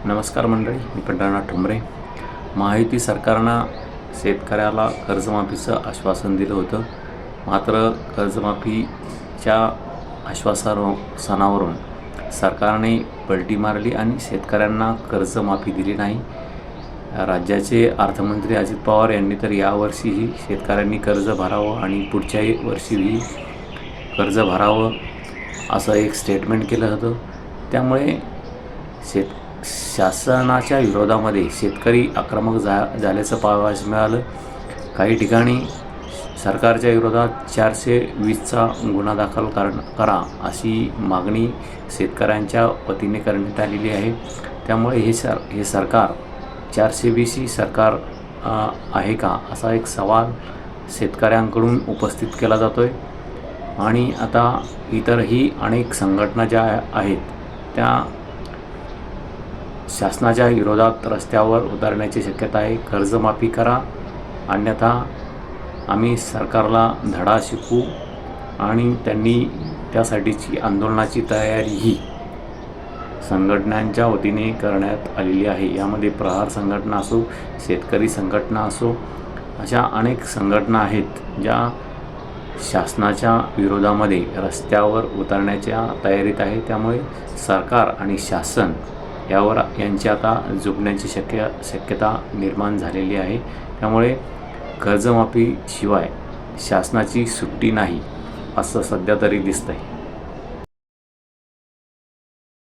नमस्कार मंडळी, मी पंढरनाथ ठोंबरे. महायुती सरकारनं शेतकऱ्याला कर्जमाफीचं आश्वासन दिलं होतं. मात्र कर्जमाफीच्या आश्वासनावरून सरकारने पलटी मारली आणि शेतकऱ्यांना कर्जमाफी दिली नाही. राज्याचे अर्थमंत्री अजित पवार यांनी तर यावर्षीही शेतकऱ्यांनी कर्ज भरावं आणि पुढच्याही वर्षीही कर्ज भरावं असं एक स्टेटमेंट केलं होतं. त्यामुळे शासनाच्या विरोधामध्ये शेतकरी आक्रमक झाल्याचं पाहावयास मिळालं. काही ठिकाणी सरकारच्या विरोधात 420चा गुन्हा दाखल करा अशी मागणी शेतकऱ्यांच्या वतीने करण्यात आलेली आहे. त्यामुळे हे सरकार 420 सरकार आहे का असा एक सवाल शेतकऱ्यांकडून उपस्थित केला जातो आहे. आणि आता इतरही अनेक संघटना ज्या आहेत त्या शासनाच्या विरोधात रस्त्यावर उतरण्याची शक्यता आहे. कर्जमाफी करा, अन्यथा आम्ही सरकारला धडा शिकवू आणि त्यांनी त्यासाठीची आंदोलनाची तयारीही संघटनांच्या वतीने करण्यात आलेली आहे. यामध्ये प्रहार संघटना असो, शेतकरी संघटना असो, अशा अनेक संघटना आहेत ज्या शासनाच्या विरोधामध्ये रस्त्यावर उतरण्याच्या तयारीत आहे. त्यामुळे सरकार आणि शासन यांची आता झुकण्याची शक्यता निर्माण झालेली आहे. त्यामुळे कर्जमाफीशिवाय शासनाची सुट्टी नाही असं सध्या तरी दिसतंय.